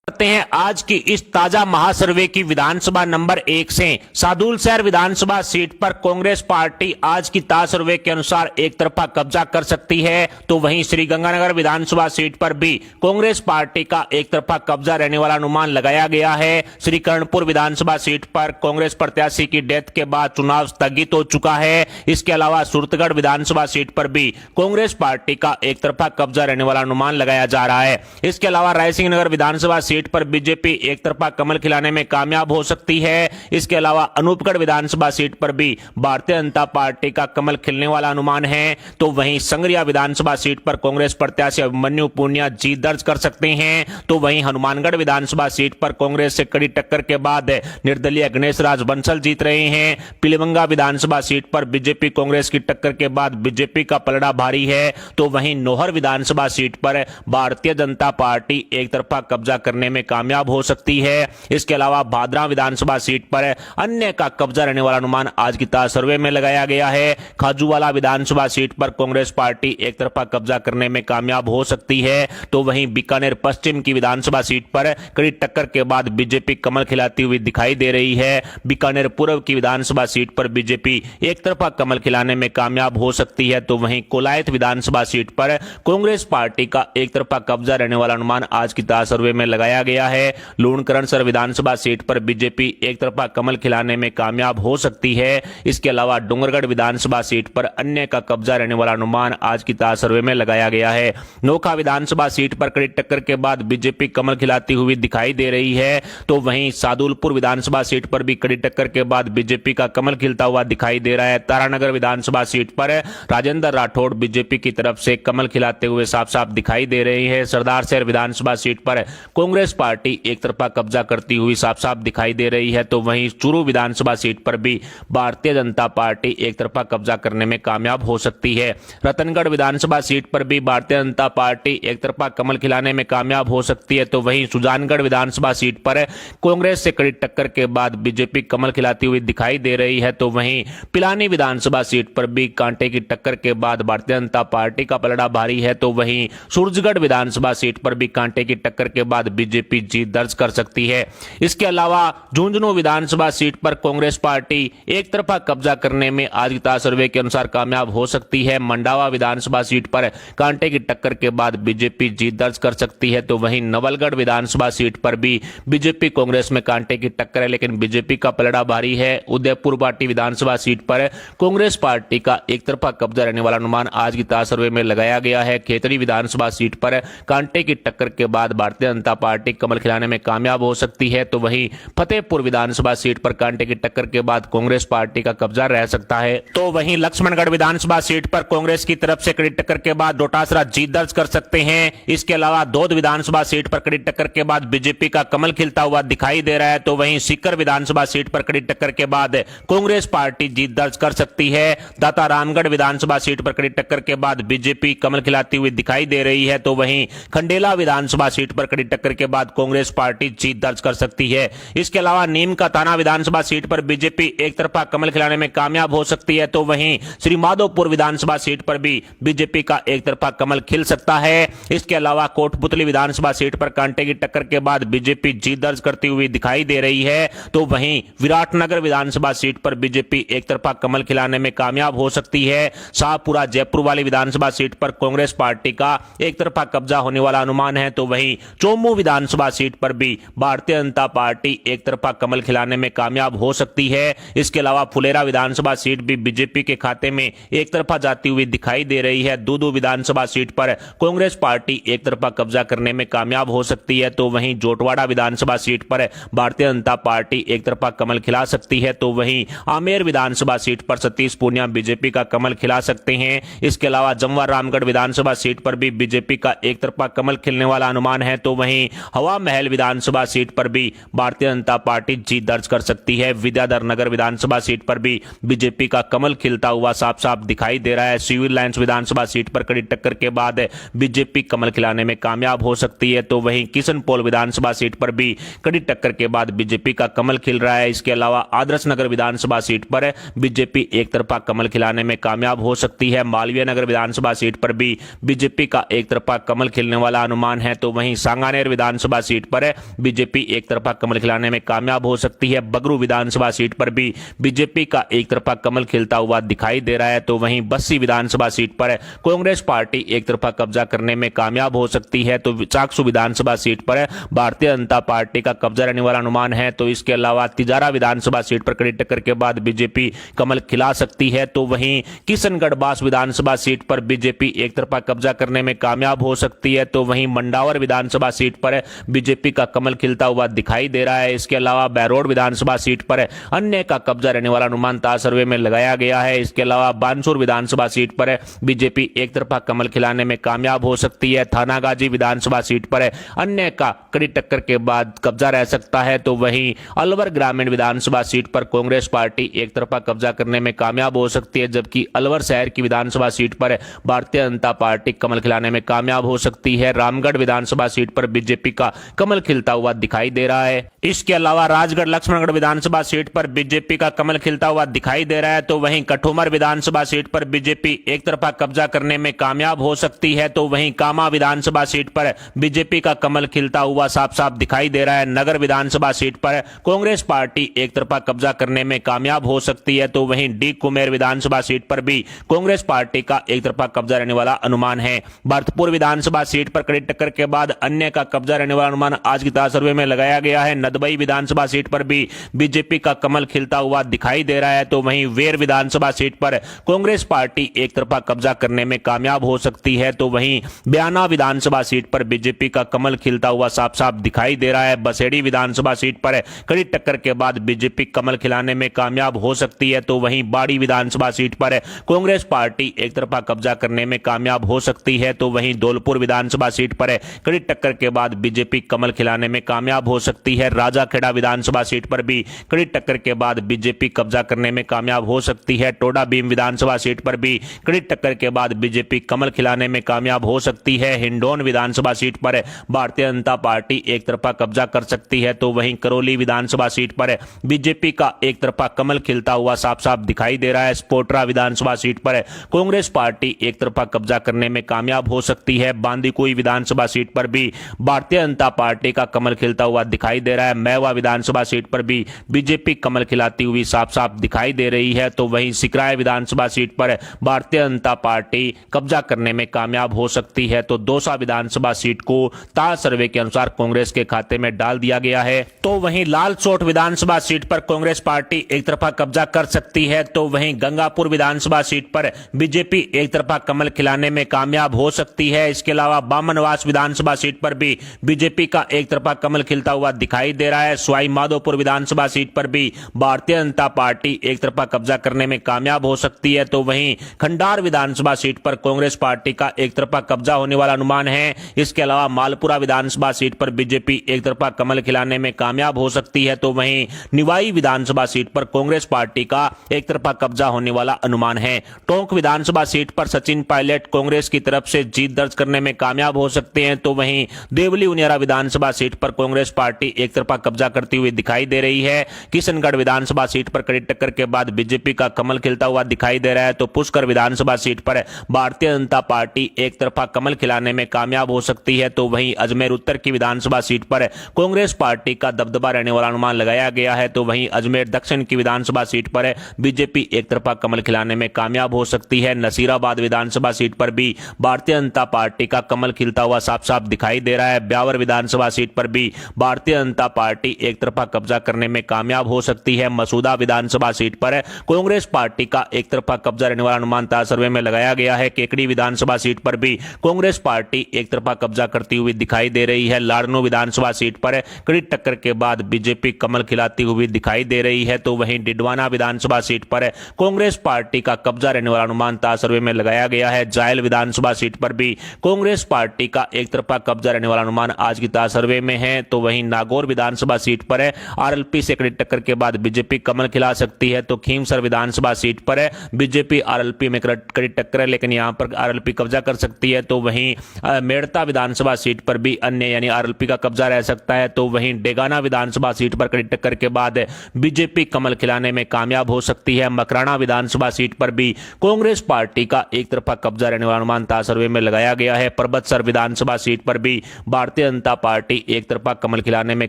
करते हैं आज की इस ताजा महासर्वे की विधानसभा नंबर 1 से सादुल शहर विधानसभा सीट पर कांग्रेस पार्टी आज की ताजा सर्वे के अनुसार एक तरफा कब्जा कर सकती है, तो वहीं श्रीगंगानगर विधानसभा सीट पर भी कांग्रेस पार्टी का एक तरफा कब्जा रहने वाला अनुमान लगाया गया है। श्री कर्णपुर विधानसभा सीट पर कांग्रेस प्रत्याशी की डेथ के बाद चुनाव स्थगित हो चुका है। इसके अलावा सुरतगढ़ विधानसभा सीट पर भी कांग्रेस पार्टी का एक तरफा कब्जा रहने वाला अनुमान लगाया जा रहा है। इसके अलावा रायसिंह नगर विधानसभा सीट पर बीजेपी एक तरफा कमल खिलाने में कामयाब हो सकती है। इसके अलावा अनूपगढ़ विधानसभा सीट पर भी भारतीय जनता पार्टी का कमल खिलने वाला अनुमान है, तो वहीं संगरिया विधानसभा सीट पर कांग्रेस प्रत्याशी अभिमन्यु पूनिया जीत दर्ज कर सकते हैं, तो वहीं हनुमानगढ़ विधानसभा सीट पर कांग्रेस से कड़ी टक्कर के बाद निर्दलीय गणेश राज बंसल जीत रहे हैं। पिलीभंगा विधानसभा सीट पर बीजेपी कांग्रेस की टक्कर के बाद बीजेपी का पलड़ा भारी है, तो वहीं नौहर विधानसभा सीट पर भारतीय जनता पार्टी एक तरफा कब्जा करने में कामयाब हो सकती है। इसके अलावा भादरा विधानसभा सीट पर अन्य का कब्जा रहने वाला अनुमान आज की ताजा सर्वे में लगाया गया है। खाजूवाला विधानसभा सीट पर कांग्रेस पार्टी एक तरफा कब्जा करने में कामयाब हो सकती है, तो वहीं बीकानेर पश्चिम की विधानसभा सीट पर कड़ी टक्कर के बाद बीजेपी कमल खिलाती हुई दिखाई दे रही है। बीकानेर पूर्व की विधानसभा सीट पर बीजेपी एक तरफा कमल खिलाने में कामयाब हो सकती है, तो वहीं कोलायत विधानसभा सीट पर कांग्रेस पार्टी का एक तरफा कब्जा रहने वाला अनुमान आज की ताजा सर्वे में लगाया गया है। लूणकरणसर विधानसभा सीट पर बीजेपी एक तरफा कमल खिलाने में कामयाब हो सकती है। इसके अलावा डूंगरगढ़ विधानसभा सीट पर अन्य का कब्जा रहने वाला अनुमान आज की ताजा सर्वे में लगाया गया है। नोखा विधानसभा सीट पर कड़ी टक्कर के बाद बीजेपी कमल खिलाती हुई दिखाई दे रही है, तो वहीं सादुलपुर विधानसभा सीट पर भी कड़ी टक्कर के बाद बीजेपी का कमल खिलता हुआ दिखाई दे रहा है। तारानगर विधानसभा सीट पर राजेंद्र राठौड़ बीजेपी की तरफ से कमल खिलाते हुए साफ साफ दिखाई दे रहे हैं। सरदार शहर विधानसभा सीट पर कांग्रेस पार्टी एक तरफा कब्जा करती हुई साफ साफ दिखाई दे रही है, तो वहीं चूरू विधानसभा सीट पर भी भारतीय जनता पार्टी एक तरफा कब्जा करने में कामयाब हो सकती है। रतनगढ़ विधानसभा सीट पर भी भारतीय जनता पार्टी एक तरफा कमल खिलाने में कामयाब हो सकती है, तो वहीं सुजानगढ़ विधानसभा सीट पर कांग्रेस से कड़ी टक्कर के बाद बीजेपी कमल खिलाती हुई दिखाई दे रही है, तो वहीं पिलानी विधानसभा सीट पर भी कांटे की टक्कर के बाद भारतीय जनता पार्टी का पलड़ा भारी है, तो वहीं सूरजगढ़ विधानसभा सीट पर भी कांटे की टक्कर के बाद बीजेपी जीत दर्ज कर सकती है। इसके अलावा झुंझुनू विधानसभा सीट पर कांग्रेस पार्टी एक तरफा कब्जा करने में आज की ताजा सर्वे के अनुसार कामयाब हो सकती है। मंडावा विधानसभा सीट पर कांटे की टक्कर के बाद बीजेपी जीत दर्ज कर सकती है, तो वहीं नवलगढ़ विधानसभा सीट पर भी बीजेपी कांग्रेस में कांटे की टक्कर है, लेकिन बीजेपी का पलड़ा भारी है। उदयपुर पार्टी विधानसभा सीट पर कांग्रेस पार्टी का एक तरफा कब्जा रहने वाला अनुमान आज की ताजा सर्वे में लगाया गया है। खेतड़ी विधानसभा सीट पर कांटे की टक्कर के बाद भारतीय जनता पार्टी कमल खिलाने में कामयाब हो सकती है, तो वहीं फतेहपुर विधानसभा सीट पर कांटे की टक्कर के बाद कांग्रेस पार्टी का कब्जा रह सकता है, तो वहीं लक्ष्मणगढ़ विधानसभा सीट पर कांग्रेस की तरफ से कड़ी टक्कर के बाद डोटासरा जीत दर्ज कर सकते हैं। इसके अलावा दौद विधानसभा सीट पर कड़ी टक्कर के बाद बीजेपी का कमल खिलता हुआ दिखाई दे रहा है, तो वहीं सीकर विधानसभा सीट पर कड़ी टक्कर के बाद कांग्रेस पार्टी जीत दर्ज कर सकती है। दाता रामगढ़ विधानसभा सीट पर कड़ी टक्कर के बाद बीजेपी कमल खिलाती हुई दिखाई दे रही है, तो वहीं खंडेला विधानसभा सीट पर कड़ी टक्कर के बाद कांग्रेस पार्टी जीत दर्ज कर सकती है। इसके अलावा नीम का थाना विधानसभा सीट पर बीजेपी एक तरफा कमल खिलाने में कामयाब हो सकती है, तो वहीं श्री माधोपुर विधानसभा सीट पर भी बीजेपी का एक तरफा कमल खिल सकता है। इसके अलावा कोटपुतली विधानसभा सीट पर कांटे की टक्कर के बाद बीजेपी जीत दर्ज करती हुई दिखाई दे रही है, तो वहीं विराटनगर विधानसभा सीट पर बीजेपी एक तरफा कमल खिलाने में कामयाब हो सकती है। शाहपुरा जयपुर वाली विधानसभा सीट पर कांग्रेस पार्टी का एक तरफा कब्जा होने वाला अनुमान है, तो वहीं चोमू विधान विधानसभा सीट पर भी भारतीय जनता पार्टी एक तरफा कमल खिलाने में कामयाब हो सकती है। इसके अलावा फुलेरा विधानसभा सीट भी बीजेपी के खाते में एक तरफा जाती हुई दिखाई दे रही है। दूदू विधानसभा सीट पर कांग्रेस पार्टी एक तरफा कब्जा करने में कामयाब हो सकती है, तो वहीं जोटवाड़ा विधानसभा सीट पर भारतीय जनता पार्टी एक तरफा कमल खिला सकती है, तो वहीं आमेर विधानसभा सीट पर सतीश पूनिया बीजेपी का कमल खिला सकते हैं। इसके अलावा जमवा रामगढ़ विधानसभा सीट पर भी बीजेपी का एक तरफा कमल खिलने वाला अनुमान है, तो वहीं हवा महल विधानसभा सीट पर भी भारतीय जनता पार्टी जीत दर्ज कर सकती है। विद्याधर नगर विधानसभा सीट पर भी बीजेपी का कमल खिलता हुआ साफ साफ दिखाई दे रहा है। सिविल लाइंस विधानसभा सीट पर कड़ी टक्कर के बाद बीजेपी कमल खिलाने में कामयाब हो सकती है, तो वहीं किशनपोल विधानसभा सीट पर भी कड़ी टक्कर के बाद बीजेपी का कमल खिल रहा है। इसके अलावा आदर्श नगर विधानसभा सीट पर बीजेपी एक तरफा कमल खिलाने में कामयाब हो सकती है। मालवीय नगर विधानसभा सीट पर भी बीजेपी का एक तरफा कमल खिलने वाला अनुमान है, तो वहीं सांगानेर विधानसभा सीट पर बीजेपी एक तरफा कमल खिलाने में कामयाब हो सकती है। बगरू विधानसभा सीट पर भी बीजेपी का एक तरफा कमल खिलता हुआ दिखाई दे रहा है, तो वहीं बस्सी विधानसभा सीट पर कांग्रेस पार्टी एक तरफा कब्जा करने में कामयाब हो सकती है, तो चाकसू विधानसभा सीट पर भारतीय जनता पार्टी का कब्जा रहने वाला अनुमान है। तो इसके अलावा तिजारा विधानसभा सीट पर कड़ी टक्कर के बाद बीजेपी कमल खिला सकती है, तो वहीं किशनगढ़ बास विधानसभा सीट पर बीजेपी एक तरफा कब्जा करने में कामयाब हो सकती है, तो वहीं मंडावर विधानसभा सीट पर बीजेपी का कमल खिलता हुआ दिखाई दे रहा है। इसके अलावा बैरोड विधानसभा सीट पर अन्य का कब्जा रहने वाला अनुमान ताज सर्वे में लगाया गया है। इसके अलावा बानसूर विधानसभा सीट पर बीजेपी एक तरफा कमल खिलाने में कामयाब हो सकती है। थानागाजी विधानसभा सीट पर अन्य का कड़ी टक्कर के बाद कब्जा रह सकता है, तो वहीं अलवर ग्रामीण विधानसभा सीट पर कांग्रेस पार्टी एक तरफा कब्जा करने में कामयाब हो सकती है, जबकि अलवर शहर की विधानसभा सीट पर भारतीय जनता पार्टी कमल खिलाने में कामयाब हो सकती है। रामगढ़ विधानसभा सीट पर बीजेपी का कमल खिलता हुआ दिखाई दे रहा है। इसके अलावा राजगढ़ लक्ष्मणगढ़ विधानसभा सीट पर बीजेपी का कमल खिलता हुआ दिखाई दे रहा है, तो वहीं कठुमर विधानसभा सीट पर बीजेपी एक तरफा कब्जा करने में कामयाब हो सकती है, तो वहीं कामा विधानसभा सीट पर बीजेपी का कमल खिलता हुआ साफ साफ दिखाई दे रहा है। नगर विधानसभा सीट पर कांग्रेस पार्टी एक तरफा कब्जा करने में कामयाब हो सकती है, तो वहीं डी कुमेर विधानसभा सीट पर भी कांग्रेस पार्टी का एक तरफा कब्जा रहने वाला अनुमान है। भरतपुर विधानसभा सीट पर कड़ी टक्कर के बाद अन्य का कब्जा रहने वाला अनुमान आज की ताज सर्वे में लगाया गया है। नदबई विधानसभा सीट पर भी बीजेपी का कमल खिलता हुआ दिखाई दे रहा है, तो वहीं वेर विधानसभा सीट पर कांग्रेस पार्टी एक तरफा कब्जा करने में कामयाब हो सकती है, तो वहीं बयाना विधानसभा सीट पर बीजेपी का कमल खिलता हुआ साफ साफ दिखाई दे रहा है। बसेड़ी विधानसभा सीट पर कड़ी टक्कर के बाद बीजेपी कमल खिलाने में कामयाब हो सकती है, तो वहीं बाड़ी विधानसभा सीट पर कांग्रेस पार्टी एक तरफा कब्जा करने में कामयाब हो सकती है, तो वहीं धौलपुर विधानसभा सीट पर कड़ी टक्कर के बाद बीजेपी कमल खिलाने में कामयाब हो सकती है। राजाखेड़ा विधानसभा सीट पर भी कड़ी टक्कर के बाद बीजेपी कब्जा करने में कामयाब हो सकती है। टोडा भीम विधानसभा सीट पर भी कड़ी टक्कर के बाद बीजेपी कमल खिलाने में कामयाब हो सकती है। हिंडौन विधानसभा सीट पर भारतीय जनता पार्टी एक तरफा कब्जा कर सकती है, तो वहीं करौली विधानसभा सीट पर बीजेपी का एक तरफा कमल खिलता हुआ साफ साफ दिखाई दे रहा है। स्पोट्रा विधानसभा सीट पर कांग्रेस पार्टी एक तरफा कब्जा करने में कामयाब हो सकती है। बांदीकुई विधानसभा सीट पर भी भारतीय जनता पार्टी का कमल खिलता हुआ दिखाई दे रहा है। मैवा विधानसभा सीट पर भी बीजेपी कमल खिलाती हुई साफ साफ दिखाई दे रही है, तो वहीं सिकराय विधानसभा सीट पर भारतीय जनता पार्टी कब्जा करने में कामयाब हो सकती है। तो दौसा विधानसभा सीट को ताज सर्वे के अनुसार कांग्रेस के खाते में डाल दिया गया है। तो वहीं लालसोट विधानसभा सीट पर कांग्रेस पार्टी एक तरफा कब्जा कर सकती है, तो वहीं गंगापुर विधानसभा सीट पर बीजेपी एक तरफा कमल खिलाने में कामयाब हो सकती है। इसके अलावा बामनवास विधानसभा सीट पर भी बीजेपी का एक तरफा कमल खिलता हुआ दिखाई दे रहा है। सवाई माधोपुर विधानसभा सीट पर भी भारतीय जनता पार्टी एक तरफा कब्जा करने में कामयाब हो सकती है, तो वहीं खंडार विधानसभा सीट पर कांग्रेस पार्टी का एक तरफा कब्जा होने वाला अनुमान है। इसके अलावा मालपुरा विधानसभा सीट पर बीजेपी एक तरफा कमल खिलाने में कामयाब हो सकती है, तो वहीं निवाई विधानसभा सीट पर कांग्रेस पार्टी का एक तरफा कब्जा होने वाला अनुमान है। टोंक विधानसभा सीट पर सचिन पायलट कांग्रेस की तरफ से जीत दर्ज करने में कामयाब हो सकते हैं, तो वहीं देवली उनियारा विधानसभा सीट पर कांग्रेस पार्टी एक तरफा कब्जा करती हुई दिखाई दे रही है। किशनगढ़ विधानसभा सीट पर कड़ी टक्कर के बाद बीजेपी का कमल खिलता हुआ दिखाई दे रहा है, तो पुष्कर विधानसभा सीट पर भारतीय जनता पार्टी एक तरफा कमल खिलाने में कामयाब हो सकती है, तो वहीं अजमेर उत्तर की विधानसभा सीट पर कांग्रेस पार्टी का दबदबा रहने वाला अनुमान लगाया गया है, तो वहीं अजमेर दक्षिण की विधानसभा सीट पर बीजेपी एक तरफा कमल खिलाने में कामयाब हो सकती है। नसीराबाद विधानसभा सीट पर भी भारतीय जनता पार्टी का कमल खिलता हुआ साफ साफ दिखाई दे रहा है। ब्यावर अलवर विधानसभा सीट पर भी भारतीय जनता पार्टी एक तरफा कब्जा करने में कामयाब हो सकती है। मसूदा विधानसभा सीट पर कांग्रेस पार्टी का एक तरफा कब्जा रहने वाला अनुमान ताजा सर्वे में लगाया गया है। केकड़ी विधानसभा सीट पर भी कांग्रेस पार्टी एक तरफा कब्जा करती हुई दिखाई दे रही है। लाड़नू विधानसभा सीट पर कड़ी टक्कर के बाद बीजेपी कमल खिलाती हुई दिखाई दे रही है। तो वहीं डिडवाना विधानसभा सीट पर कांग्रेस पार्टी का कब्जा रहने वाला अनुमान ताजा सर्वे में लगाया गया है। जायल विधानसभा सीट पर भी कांग्रेस पार्टी का एक तरफा कब्जा रहने वाला अनुमान आज की ताजा सर्वे में है। तो वहीं नागौर विधानसभा सीट पर आरएलपी से कड़ी टक्कर के बाद बीजेपी कमल खिला सकती है। तो खीमसर विधानसभा सीट पर बीजेपी आरएलपी में कड़ी टक्कर है, लेकिन यहां पर आरएलपी कब्जा कर सकती है। तो वहीं मेड़ता विधानसभा सीट पर भी अन्य यानी आरएलपी का कब्जा रह सकता है। तो वहीं डेगाना विधानसभा सीट पर कड़ी टक्कर के बाद बीजेपी कमल खिलाने में कामयाब हो सकती है। मकराना विधानसभा सीट पर भी कांग्रेस पार्टी का एक तरफा कब्जा रहने वाला अनुमान ताजा सर्वे में लगाया गया है। परबतसर विधानसभा सीट पर भी भारतीय जनता पार्टी एक तरफा कमल खिलाने में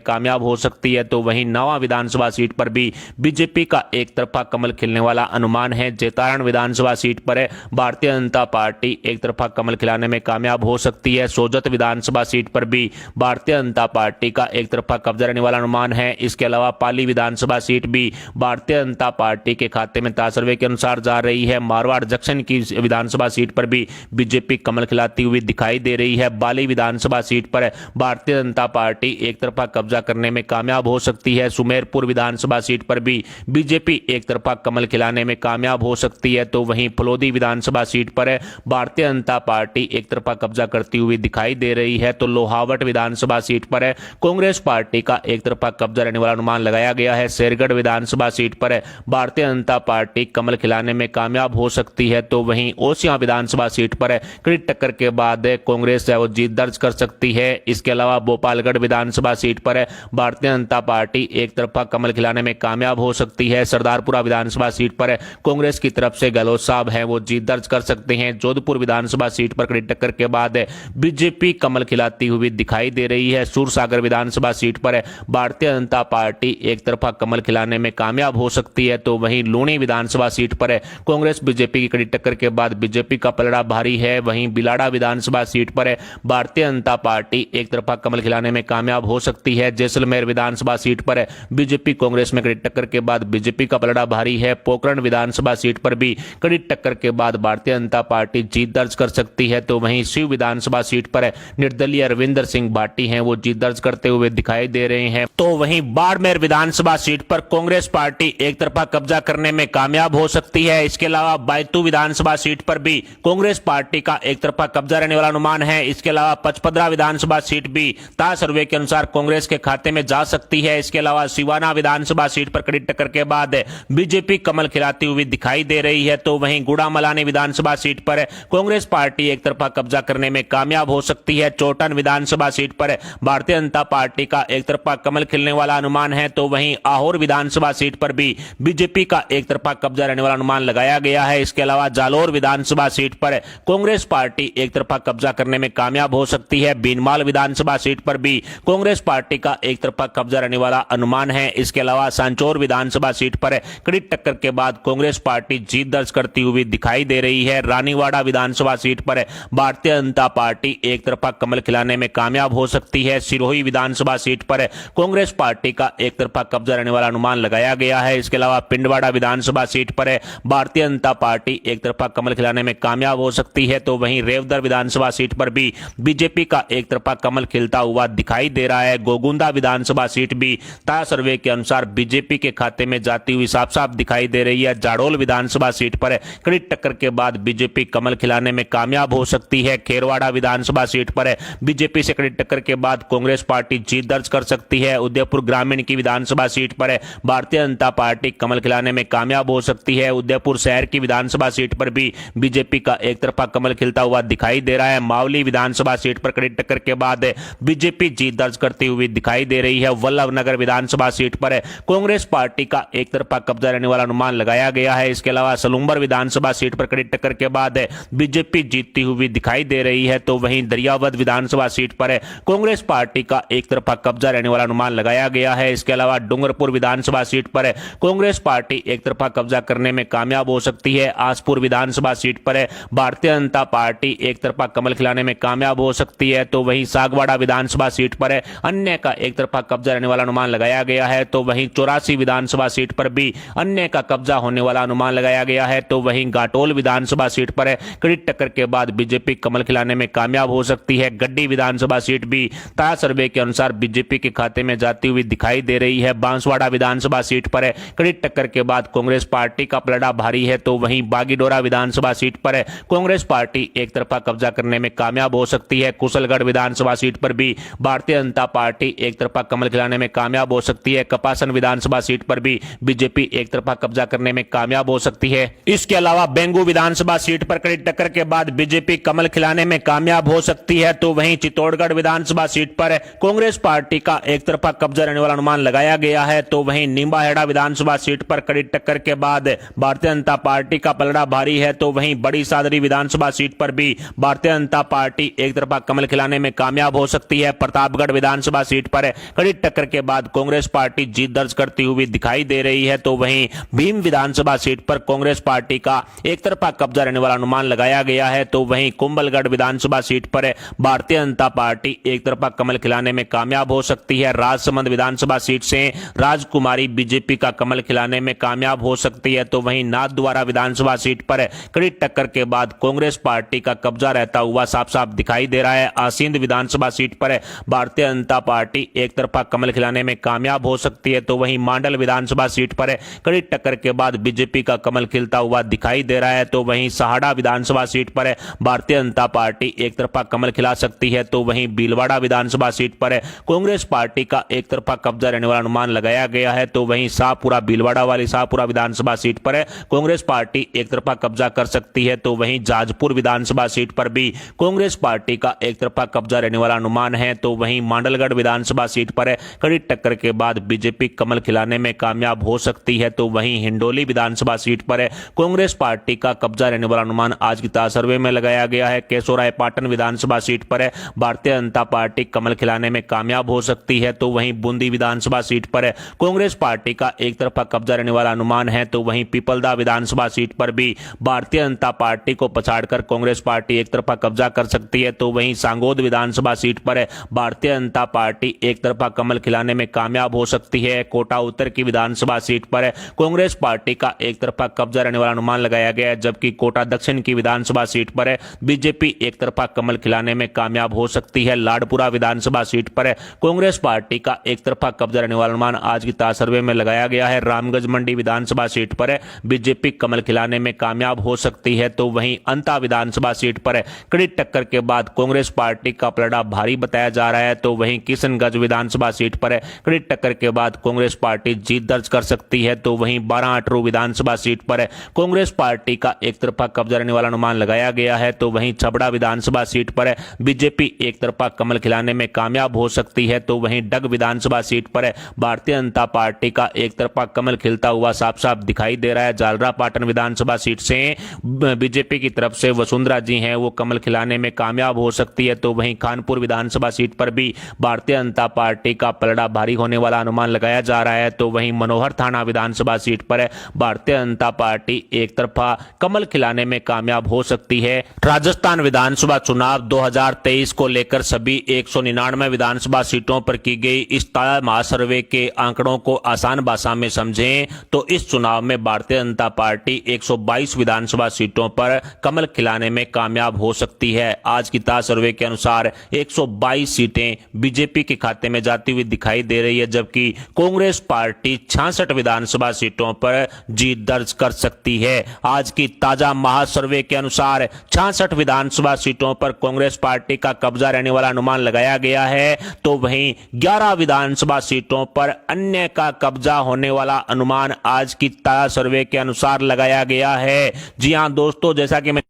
कामयाब हो सकती है। तो वहीं नवा विधानसभा सीट पर भी बीजेपी का एक तरफा कमल खिलने वाला अनुमान है। जेतारण विधानसभा सीट पर भारतीय जनता पार्टी एक तरफा कमल खिलाने में कामयाब हो सकती है। सोजत विधानसभा सीट पर भी भारतीय जनता पार्टी का एक तरफा कब्जा रहने वाला अनुमान है। इसके अलावा पाली विधानसभा सीट भी भारतीय जनता पार्टी के खाते में ताजा सर्वे के अनुसार जा रही है। मारवाड़ जंक्शन की विधानसभा सीट पर भी बीजेपी कमल खिलाती हुई दिखाई दे रही है। बाली विधानसभा सीट पर भारतीय जनता पार्टी एक तरफा कब्जा करने में कामयाब हो सकती है। सुमेरपुर विधानसभा सीट पर भी बीजेपी एक तरफा कमल खिलाने में कामयाब हो सकती है। तो वहीं फलोदी विधानसभा सीट पर भारतीय जनता पार्टी एक तरफा कब्जा करती हुई दिखाई दे रही है। तो लोहावट विधानसभा सीट पर कांग्रेस पार्टी का एक तरफा कब्जा रहने वाला अनुमान लगाया गया है। शेरगढ़ विधानसभा सीट पर भारतीय जनता पार्टी कमल खिलाने में कामयाब हो सकती है। तो वहीं ओसियां विधानसभा सीट पर कड़ी टक्कर के बाद कांग्रेस है वो जीत दर्ज कर सकती है। इसके अलावा भोपालगढ़ विधानसभा सीट पर भारतीय जनता पार्टी एक तरफा कमल खिलाने में कामयाब हो सकती है। सरदारपुरा विधानसभा सीट पर कांग्रेस की तरफ से गहलोत साहब हैं वो जीत दर्ज कर सकते हैं। जोधपुर विधानसभा सीट पर कड़ी टक्कर के बाद बीजेपी कमल खिलाती हुई दिखाई दे रही है। सूरसागर विधानसभा सीट पर भारतीय जनता पार्टी एक तरफा कमल खिलाने में कामयाब हो सकती है। तो वहीं लूणी विधानसभा सीट पर कांग्रेस बीजेपी की कड़ी टक्कर के बाद बीजेपी का पलड़ा भारी है। वहीं बिलाड़ा विधानसभा सीट पर भारतीय जनता पार्टी एक तरफा कमल खिलाने में कामयाब हो सकती है। जैसलमेर विधानसभा सीट पर बीजेपी कांग्रेस में कड़ी टक्कर के बाद बीजेपी का पलड़ा भारी है। पोखरण विधानसभा सीट पर भी कड़ी टक्कर के बाद भारतीय जनता पार्टी जीत दर्ज कर सकती है। तो वहीं शिव विधानसभा सीट पर निर्दलीय अरविंदर सिंह भाटी हैं वो जीत दर्ज करते हुए दिखाई दे रहे हैं। तो वहीं बाड़मेर विधानसभा सीट पर कांग्रेस पार्टी एक तरफा कब्जा करने में कामयाब हो सकती है। इसके अलावा बैतू विधानसभा सीट पर भी कांग्रेस पार्टी का एक तरफा कब्जा रहने वाला अनुमान है। इसके अलावा पचपदरा विधानसभा सीट भी ताजा सर्वे के अनुसार कांग्रेस के खाते में जा सकती है। इसके अलावा सिवाना विधानसभा सीट पर कड़ी टक्कर के बाद बीजेपी कमल खिलाती हुई दिखाई दे रही है। तो वहीं गुड़ामलानी विधानसभा सीट पर कांग्रेस पार्टी एक तरफा कब्जा करने में कामयाब हो सकती है। चोटन विधानसभा सीट पर भारतीय जनता पार्टी का एक तरफा कमल खिलने वाला अनुमान है। तो वहीं आहोर विधानसभा सीट पर भी बीजेपी का एक तरफा कब्जा रहने वाला अनुमान लगाया गया है। इसके अलावा जालोर विधानसभा सीट पर कांग्रेस पार्टी एक तरफा कब्जा करने में कामयाब हो सकती है। बीनमाल विधानसभा सीट पर भी कांग्रेस पार्टी का एक तरफा कब्जा रहने वाला अनुमान है। इसके अलावा सांचौर विधानसभा सीट पर कड़ी टक्कर के बाद कांग्रेस पार्टी जीत दर्ज करती हुई दिखाई दे रही है। रानीवाड़ा विधानसभा सीट पर भारतीय जनता पार्टी एक तरफा कमल खिलाने में कामयाब हो सकती है। सिरोही विधानसभा सीट पर कांग्रेस पार्टी का एक तरफा कब्जा रहने वाला अनुमान लगाया गया है। इसके अलावा पिंडवाड़ा विधानसभा सीट पर भारतीय जनता पार्टी एक तरफा कमल खिलाने में कामयाब हो सकती है। तो वहीं रेवदर विधानसभा सीट पर भी बीजेपी का एक तरफा कमल खिलता हुआ दिखाई दे रहा है। गोगुंदा विधानसभा सीट भी ताजा सर्वे के अनुसार बीजेपी के खाते में जाती हुई साफ साफ दिखाई दे रही है। जाडोल विधानसभा सीट पर कड़ी टक्कर के बाद बीजेपी कमल खिलाने में कामयाब हो सकती है। खेरवाड़ा विधानसभा सीट पर बीजेपी से कड़ी टक्कर के बाद कांग्रेस पार्टी जीत दर्ज कर सकती है। उदयपुर ग्रामीण की विधानसभा सीट पर भारतीय जनता पार्टी कमल खिलाने में कामयाब हो सकती है। उदयपुर शहर की विधानसभा सीट पर भी बीजेपी का एक तरफा कमल खिलता हुआ दिखाई दे रहा है। मावली विधानसभा सीट पर कड़ी टक्कर के बाद बीजेपी जीत दर्ज करती हुई दिखाई दे रही है। वल्लभनगर विधानसभा सीट पर कांग्रेस पार्टी का एक तरफा कब्जा रहने वाला अनुमान लगाया गया है। इसके अलावा सलूम्बर विधानसभा सीट पर कड़ी टक्कर के बाद बीजेपी जीतती हुई दिखाई दे रही है। तो वहीं दरियावद विधानसभा सीट पर कांग्रेस पार्टी का एक तरफा कब्जा रहने वाला अनुमान लगाया गया है। इसके अलावा डूंगरपुर विधानसभा सीट पर कांग्रेस पार्टी एक तरफा कब्जा करने में कामयाब हो सकती है। आसपुर विधानसभा सीट पर भारतीय जनता पार्टी एक तरफा कमल खिलाने में कामयाब हो सकती है। तो वहीं सागवान बागवाड़ा विधानसभा सीट पर अन्य का एक तरफा कब्जा रहने वाला अनुमान लगाया गया है। तो वहीं 84 विधानसभा सीट पर भी अन्य का कब्जा होने वाला अनुमान लगाया गया है। तो वहीं घाटोल विधानसभा सीट पर कड़ी टक्कर के बाद बीजेपी कमल खिलाने में कामयाब हो सकती है। गड्डी विधानसभा सीट भी ताजा सर्वे के अनुसार बीजेपी के खाते में जाती हुई दिखाई दे रही है। बांसवाड़ा विधानसभा सीट पर कड़ी टक्कर के बाद कांग्रेस पार्टी का पलड़ा भारी है। तो वहीं बागीडोरा विधानसभा सीट पर कांग्रेस पार्टी एक तरफा कब्जा करने में कामयाब हो सकती है। कुशलगढ़ विधानसभा सीट पर भी भारतीय जनता पार्टी एक तरफा कमल खिलाने में कामयाब हो सकती है। कपासन विधानसभा सीट पर भी बीजेपी एक तरफा कब्जा करने में कामयाब हो सकती है। इसके अलावा बेंगू विधानसभा सीट पर कड़ी टक्कर के बाद बीजेपी कमल खिलाने में कामयाब हो सकती है। तो वहीं चित्तौड़गढ़ विधानसभा सीट पर कांग्रेस पार्टी का एक तरफा कब्जा रहने वाला अनुमान लगाया गया है। तो वहीं निम्बाहेड़ा विधानसभा सीट पर कड़ी टक्कर के बाद भारतीय जनता पार्टी का पलड़ा भारी है। तो वहीं बड़ी सादरी विधानसभा सीट पर भी भारतीय जनता पार्टी एक तरफा कमल खिलाने में कामयाब हो सकती है। प्रतापगढ़ विधानसभा सीट पर कड़ी टक्कर के बाद कांग्रेस पार्टी जीत दर्ज करती हुई दिखाई दे रही है। तो वहीं भीम विधानसभा सीट पर कांग्रेस पार्टी का एक तरफा कब्जा रहने वाला अनुमान लगाया गया है। तो वहीं कुंभलगढ़ विधानसभा सीट पर भारतीय जनता पार्टी एक तरफा कमल खिलाने में कामयाब हो सकती है। राजसमंद विधानसभा सीट से राजकुमारी बीजेपी का कमल खिलाने में कामयाब हो सकती है। तो वहीं नाथद्वारा विधानसभा सीट पर कड़ी टक्कर के बाद कांग्रेस पार्टी का कब्जा रहता हुआ साफ साफ दिखाई दे रहा है। आसींद विधानसभा सीट पर भारतीय जनता पार्टी एक तरफा कमल खिलाने में कामयाब हो सकती है। तो वहीं मांडल विधानसभा सीट पर कड़ी टक्कर के बाद बीजेपी का कमल खिलता हुआ दिखाई दे रहा है। तो वहीं सहाड़ा विधानसभा सीट पर भारतीय जनता पार्टी एक तरफा कमल खिला सकती है। तो वहीं भीलवाड़ा विधानसभा सीट पर कांग्रेस पार्टी का एक तरफा कब्जा रहने वाला अनुमान लगाया गया है। तो वहीं शाहपुरा भीलवाड़ा वाली शाहपुरा विधानसभा सीट पर कांग्रेस पार्टी एक तरफा कब्जा कर सकती है। तो वहीं जाजपुर विधानसभा सीट पर भी कांग्रेस पार्टी का एक तरफा कब्जा रहने वाला अनुमान है। तो वहीं मांडलगढ़ विधानसभा सीट पर कड़ी टक्कर के बाद बीजेपी कमल खिलाने में कामयाब हो सकती है। तो वहीं हिंडोली विधानसभा सीट पर कांग्रेस पार्टी का कब्जा रहने वाला अनुमान आज की ताजा सर्वे में लगाया गया है। केशोरायपाटन विधानसभा सीट पर भारतीय जनता पार्टी कमल खिलाने में कामयाब हो सकती है। तो वहीं बूंदी विधानसभा सीट पर कांग्रेस पार्टी का एक तरफा कब्जा रहने वाला अनुमान है। तो वहीं पिपलदा विधानसभा सीट पर भी भारतीय जनता पार्टी को पछाड़कर कांग्रेस पार्टी एक तरफा कब्जा कर सकती है। तो वहीं सांगोद विधानसभा सीट पर भारतीय जनता पार्टी एक तरफा कमल खिलाने में कामयाब हो सकती है। कोटा उत्तर की विधानसभा सीट पर कांग्रेस पार्टी का एक तरफा कब्जा रहने वाला अनुमान लगाया गया है। जबकि कोटा दक्षिण की विधानसभा सीट पर बीजेपी एक तरफा कमल खिलाने में कामयाब हो सकती है। लाडपुरा विधानसभा सीट पर कांग्रेस पार्टी का एक तरफा कब्जा रहने वाला अनुमान आज की ताजा सर्वे में लगाया गया है। रामगंज मंडी विधानसभा सीट पर बीजेपी कमल खिलाने में कामयाब हो सकती है। तो वहीं अंता विधानसभा सीट पर कड़ी टक्कर के बाद कांग्रेस पार्टी का पलड़ा भारी बताया जा रहा है। तो वहीं किशनगंज विधानसभा सीट पर कड़ी टक्कर के बाद कांग्रेस पार्टी जीत दर्ज कर सकती है। तो वहीं 12 विधानसभा सीट पर कांग्रेस पार्टी का एक तरफा कब्जा रहने वाला अनुमान लगाया गया है। तो वहीं छबड़ा विधानसभा सीट पर बीजेपी एक तरफा कमल खिलाने में कामयाब हो सकती है। तो वहीं डग विधानसभा सीट पर भारतीय जनता पार्टी का एक तरफा कमल खिलता हुआ साफ साफ दिखाई दे रहा है। जालरापाटन विधानसभा सीट से बीजेपी की तरफ से वसुंधरा जी हैं वो कमल खिलाने में कामयाब हो सकती है। तो वहीं कानपुर विधानसभा सीट पर भी भारतीय जनता पार्टी का पलड़ा भारी होने वाला अनुमान लगाया जा रहा है। तो वहीं मनोहर थाना विधानसभा सीट पर भारतीय जनता पार्टी एक तरफा कमल खिलाने में कामयाब हो सकती है। राजस्थान विधानसभा चुनाव 2023 को लेकर सभी 199 विधानसभा सीटों पर की गई इस ताजा महासर्वे के आंकड़ों को आसान भाषा में समझें तो इस चुनाव में भारतीय जनता पार्टी 122 विधानसभा सीटों पर कमल खिलाने में कामयाब हो सकती है। आज की ताजा सर्वे के अनुसार 122 सीटें बीजेपी के खाते में जाती हुई दिखाई दे रही है। जबकि कांग्रेस पार्टी 66 विधानसभा सीटों पर जीत दर्ज कर सकती है। आज की ताजा महासर्वे के अनुसार 66 विधानसभा सीटों पर कांग्रेस पार्टी का कब्जा रहने वाला अनुमान लगाया गया है। तो वहीं 11 विधानसभा सीटों पर अन्य का कब्जा होने वाला अनुमान आज की ताजा सर्वे के अनुसार लगाया गया है। जी हां दोस्तों, जैसा कि मैं